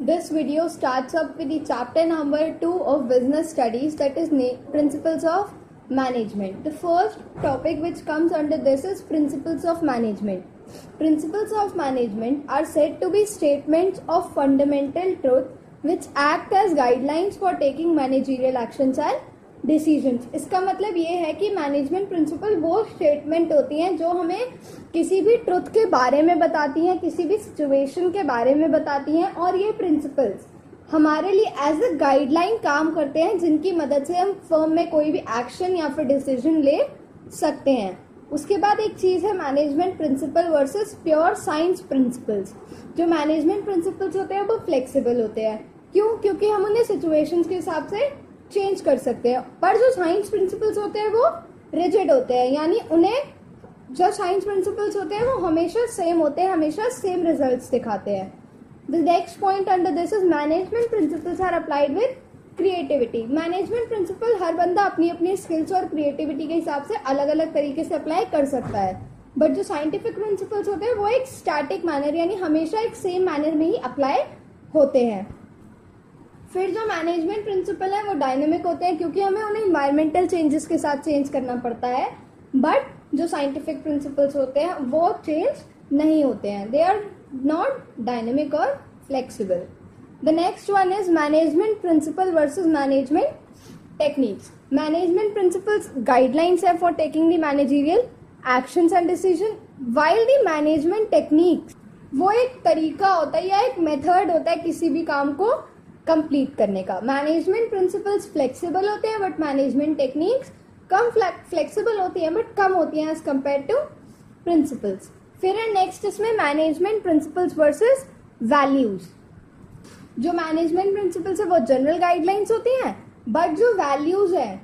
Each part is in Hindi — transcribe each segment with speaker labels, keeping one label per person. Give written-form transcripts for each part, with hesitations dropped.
Speaker 1: This video starts up with the chapter number 2 of business studies, that is principles of management. The first topic which comes under this is principles of management. Principles of management are said to be statements of fundamental truth which act as guidelines for taking managerial actions and decisions. इसका मतलब ये है कि मैनेजमेंट प्रिंसिपल वो स्टेटमेंट होती हैं जो हमें किसी भी ट्रुथ के बारे में बताती हैं, किसी भी सिचुएशन के बारे में बताती हैं, और ये प्रिंसिपल्स हमारे लिए एज ए गाइडलाइन काम करते हैं जिनकी मदद से हम फर्म में कोई भी एक्शन या फिर डिसीजन ले सकते हैं. उसके बाद एक चीज है management principle versus pure science principles. जो मैनेजमेंट प्रिंसिपल्स होते हैं वो फ्लेक्सिबल होते हैं. क्यों? क्योंकि हम उन्हें सिचुएशंस के हिसाब से चेंज कर सकते हैं. पर जो साइंस प्रिंसिपल्स होते हैं वो रिजिड होते हैं, यानी उन्हें जो साइंस प्रिंसिपल्स होते हैं वो हमेशा सेम होते हैं, हमेशा सेम रिजल्ट्स दिखाते हैं. The next point under this is management principles are applied with creativity. Management principle हर बंदा अपनी अपनी स्किल्स और क्रिएटिविटी के हिसाब से अलग अलग तरीके से अप्लाई कर सकता है. बट जो साइंटिफिक प्रिंसिपल्स होते हैं वो एक स्टैटिक मैनर यानी हमेशा एक सेम मैनर में ही अप्लाई होते हैं. फिर जो मैनेजमेंट प्रिंसिपल है वो डायनेमिक होते हैं क्योंकि हमें उन्हें इन्वायरमेंटल चेंजेस के साथ चेंज करना पड़ता है. बट जो साइंटिफिक प्रिंसिपल्स होते हैं वो चेंज नहीं होते हैं. दे आर नॉट डायनेमिक और flexible. The next one is management principle versus management techniques. Management principles guidelines है for taking the managerial actions and decision, while the management techniques वो एक तरीका होता है या एक मेथड होता है किसी भी काम को कंप्लीट करने का. मैनेजमेंट प्रिंसिपल्स फ्लेक्सिबल होते हैं but management techniques come flexible होती हैं बट कम होती हैं एज कम्पेयर टू प्रिंसिपल्स. फिर है नेक्स्ट इसमें मैनेजमेंट प्रिंसिपल्स वर्सेस वैल्यूज. जो मैनेजमेंट प्रिंसिपल्स है वो जनरल गाइडलाइंस होती हैं बट जो वैल्यूज है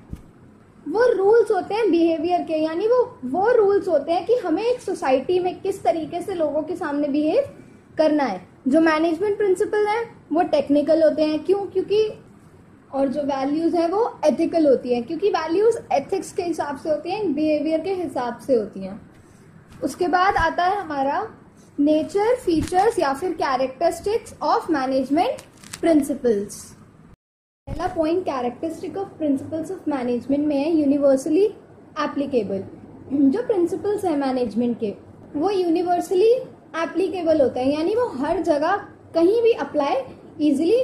Speaker 1: वो रूल्स होते हैं बिहेवियर के, यानी वो रूल्स होते हैं कि हमें एक सोसाइटी में किस तरीके से लोगों के सामने बिहेव करना है. जो मैनेजमेंट प्रिंसिपल है वो टेक्निकल होते हैं. क्यों? क्योंकि और जो वैल्यूज है वो एथिकल होती हैं क्योंकि वैल्यूज एथिक्स के हिसाब से होती हैं, बिहेवियर के हिसाब से होती हैं. उसके बाद आता है हमारा नेचर, फीचर्स या फिर कैरेक्टरिस्टिक्स ऑफ मैनेजमेंट प्रिंसिपल्स. पहला point characteristic of principles of management में है यूनिवर्सली एप्लीकेबल. जो प्रिंसिपल्स है मैनेजमेंट के वो यूनिवर्सली एप्लीकेबल होते हैं, यानी वो हर जगह कहीं भी अप्लाई इजीली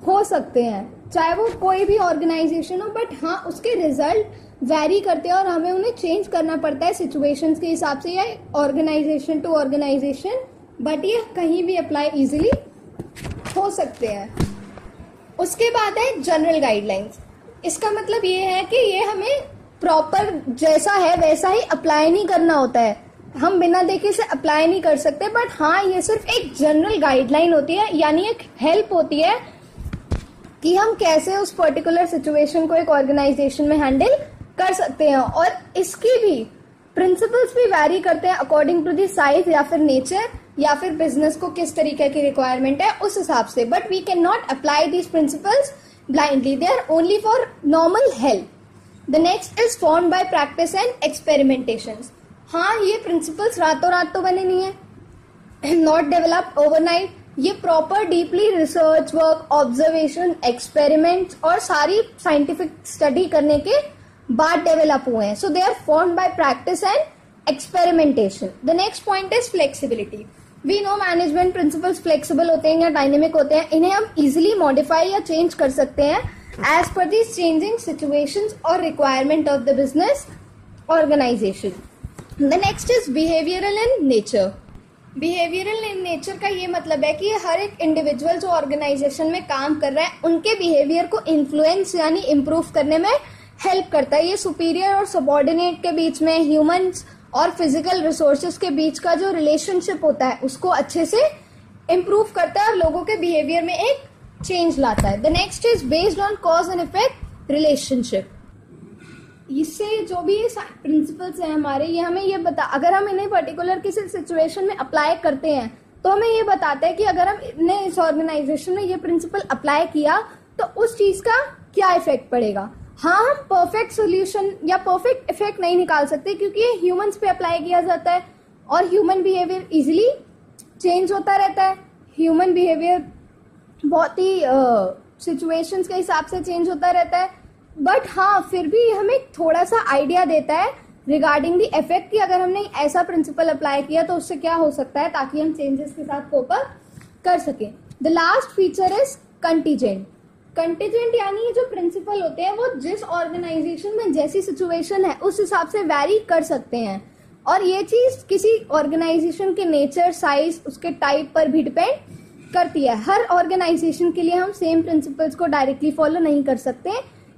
Speaker 1: हो सकते हैं, चाहे वो कोई भी ऑर्गेनाइजेशन हो. बट हाँ, उसके रिजल्ट वैरी करते हैं और हमें उन्हें चेंज करना पड़ता है सिचुएशंस के हिसाब से या ऑर्गेनाइजेशन टू ऑर्गेनाइजेशन, बट ये कहीं भी अप्लाई इजीली हो सकते हैं. उसके बाद है जनरल गाइडलाइंस. इसका मतलब ये है कि ये हमें प्रॉपर जैसा है वैसा ही अप्लाई नहीं करना होता है, हम बिना देखे से अप्लाई नहीं कर सकते. बट हाँ, ये सिर्फ एक जनरल गाइडलाइन होती है, यानी एक हेल्प होती है कि हम कैसे उस पर्टिकुलर सिचुएशन को एक ऑर्गेनाइजेशन में हैंडल कर सकते हैं. और इसकी भी प्रिंसिपल्स भी वैरी करते हैं अकॉर्डिंग टू द साइज या फिर नेचर या फिर बिजनेस को किस तरीके की रिक्वायरमेंट है उस हिसाब से. But we can not apply these principles blindly, they are only for normal help. The next is formed by practice and experimentations. हाँ, ये प्रिंसिपल्स रातों रात तो बने नहीं है, नॉट डेवलप्ड ओवरनाइट. ये proper deeply research work, observation, experiments और सारी साइंटिफिक स्टडी करने के बाद डेवलप हुए हैं. So they are formed by practice and experimentation. The next point is flexibility. We know management principles flexible होते हैं या डायनेमिक होते हैं. इन्हें हम इजिली मॉडिफाई या चेंज कर सकते हैं एज पर दी चेंजिंग सिचुएशंस और requirement of the business organisation. The next is behavioral in nature. Behavioral in nature का ये मतलब है कि हर एक इंडिविजुअल जो ऑर्गेनाइजेशन में काम कर रहा है उनके बिहेवियर को इन्फ्लुएंस यानी इम्प्रूव करने में हेल्प करता है. ये सुपीरियर और सबॉर्डिनेट के बीच में, ह्यूमंस और फिजिकल रिसोर्सेज के बीच का जो रिलेशनशिप होता है उसको अच्छे से इम्प्रूव करता है और लोगों के बिहेवियर में एक चेंज लाता है. The next is based on cause and effect relationship. इससे जो भी ये प्रिंसिपल्स हैं हमारे, ये हमें ये बता, अगर हम इन्हें पर्टिकुलर किसी सिचुएशन में अप्लाई करते हैं तो हमें ये बताता है कि अगर हम इन्हें इस ऑर्गेनाइजेशन में ये प्रिंसिपल अप्लाई किया तो उस चीज का क्या इफेक्ट पड़ेगा. हाँ, हम परफेक्ट सोल्यूशन या परफेक्ट इफेक्ट नहीं निकाल सकते क्योंकि ये ह्यूमंस पे अप्लाई किया जाता है और ह्यूमन बिहेवियर इजिली चेंज होता रहता है. ह्यूमन बिहेवियर बहुत ही सिचुएशंस के हिसाब से चेंज होता रहता है, बट हाँ फिर भी हमें थोड़ा सा आइडिया देता है रिगार्डिंग द इफेक्ट कि अगर हमने ऐसा प्रिंसिपल अप्लाई किया तो उससे क्या हो सकता है, ताकि हम चेंजेस के साथ कोप अप कर सकें. The last feature is contingent. Contingent यानी ये जो प्रिंसिपल होते हैं वो जिस ऑर्गेनाइजेशन में जैसी सिचुएशन है उस हिसाब से वैरी कर सकते हैं, और ये चीज किसी ऑर्गेनाइजेशन के नेचर, साइज, उसके टाइप पर भी डिपेंड करती है. हर ऑर्गेनाइजेशन के लिए हम सेम प्रिंसिपल्स को डायरेक्टली फॉलो नहीं कर सकते,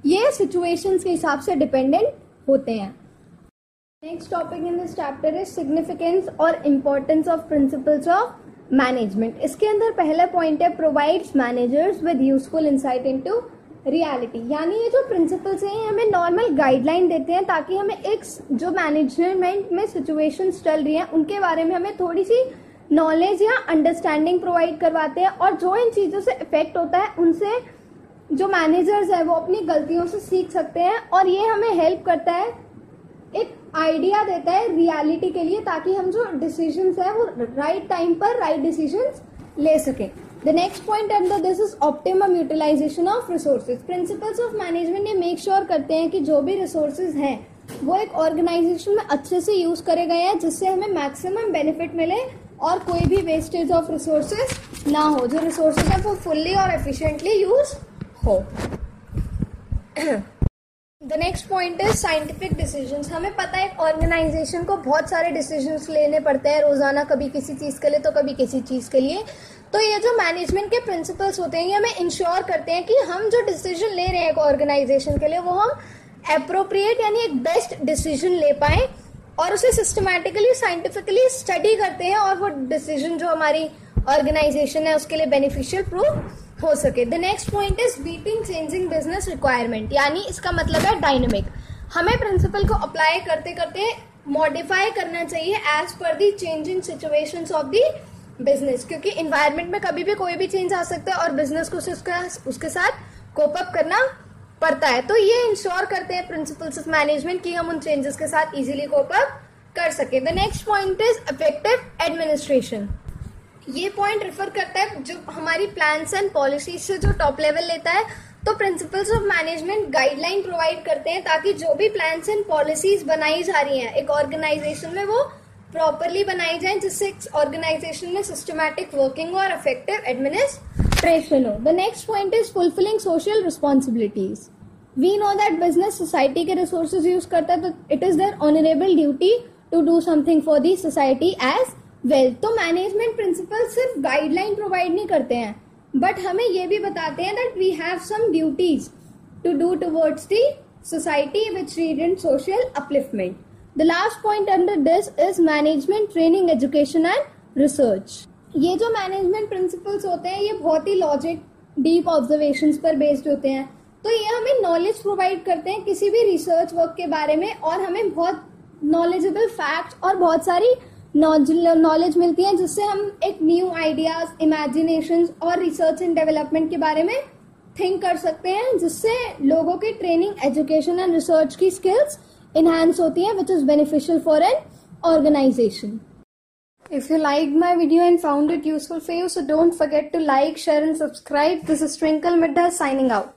Speaker 1: ये सिचुएशंस के हिसाब से डिपेंडेंट होते हैं. Next topic in this chapter is significance और importance of principles of management. इसके अंदर पहला पॉइंट है provides managers with useful insight into reality. यानी ये जो प्रिंसिपल्स हैं हमें नॉर्मल गाइडलाइन देते हैं ताकि हमें एक जो मैनेजमेंट में सिचुएशंस चल रही हैं उनके बारे में हमें थोड़ी सी नॉलेज या अंडरस्टैंडिंग प्रोवाइड करवाते हैं, और जो इन चीज़ों से इफेक्ट होता है उनसे जो मैनेजर्स है वो अपनी गलतियों से सीख सकते हैं, और ये हमें हेल्प करता है, एक आइडिया देता है रियलिटी के लिए, ताकि हम जो डिसीजंस है वो राइट टाइम पर राइट डिसीजंस ले सकें. The next point under this is optimum utilisation of resources. Principles of management ये मेक श्योर करते हैं कि जो भी रिसोर्सेज हैं वो एक ऑर्गेनाइजेशन में अच्छे से यूज करे गए हैं, जिससे हमें मैक्सिमम बेनिफिट मिले और कोई भी वेस्टेज ऑफ रिसोर्सेज ना हो, जो रिसोर्सेज है वो फुल्ली और एफिशिएंटली यूज हो. The next point is scientific decisions. हमें पता है ऑर्गेनाइजेशन को बहुत सारे डिसीजंस लेने पड़ते हैं रोजाना, कभी किसी चीज के लिए तो कभी किसी चीज के लिए. तो ये जो मैनेजमेंट के प्रिंसिपल्स होते हैं ये हमें इंश्योर करते हैं कि हम जो डिसीजन ले रहे हैं एक ऑर्गेनाइजेशन के लिए वो हम एप्रोप्रिएट यानी एक बेस्ट डिसीजन ले पाए, और उसे सिस्टमैटिकली साइंटिफिकली स्टडी करते हैं, और वो डिसीजन जो हमारी ऑर्गेनाइजेशन है उसके लिए बेनिफिशियल प्रूव हो सके. The next point is beating changing business requirement. यानी इसका मतलब है डायनेमिक. हमें प्रिंसिपल को अप्लाई करते करते मॉडिफाई करना चाहिए एज पर the changing situations of the business, क्योंकि इन्वायरमेंट में कभी भी कोई भी चेंज आ सकता है और बिजनेस को उसके साथ कोप अप करना पड़ता है. तो ये इंश्योर करते हैं प्रिंसिपल्स ऑफ मैनेजमेंट कि हम उन चेंजेस के साथ इजीली कोप अप कर सके. The next point is effective administration. ये पॉइंट रिफर करता है जो हमारी प्लान्स एंड पॉलिसीज से जो टॉप लेवल लेता है. तो principles of management guideline provide करते हैं ताकि जो भी प्लान्स एंड पॉलिसीज बनाई जा रही हैं एक ऑर्गेनाइजेशन में वो प्रॉपरली बनाई जाए, जिससे ऑर्गेनाइजेशन में सिस्टमैटिक वर्किंग और इफेक्टिव एडमिनिस्ट्रेशन हो. The next point is fulfilling social responsibilities. We know that business society के रिसोर्सेज यूज करता है, तो it is their honourable duty to do something for the society as well. तो मैनेजमेंट प्रिंसिपल सिर्फ गाइडलाइन प्रोवाइड नहीं करते हैं, बट हमें ये भी बताते हैं that we have some duties to do towards the society which read in social upliftment. The last point under this is management training, education and research. ये जो मैनेजमेंट प्रिंसिपल्स होते हैं ये बहुत ही लॉजिक, डीप ऑब्जर्वेशंस पर बेस्ड होते हैं. तो ये हमें नॉलेज प्रोवाइड करते हैं किसी भी रिसर्च वर्क के बारे में, और हमें बहुत नॉलेजेबल फैक्ट्स और बहुत सारी नॉलेज मिलती है, जिससे हम एक न्यू आइडियाज, इमेजिनेशंस और रिसर्च एंड डेवलपमेंट के बारे में थिंक कर सकते हैं, जिससे लोगों की ट्रेनिंग, एजुकेशन एंड रिसर्च की स्किल्स enhance होती है, which is beneficial for an organization. If you liked my video and found it useful for you, so don't forget to like, share and subscribe. This is Twinkle Midda signing out.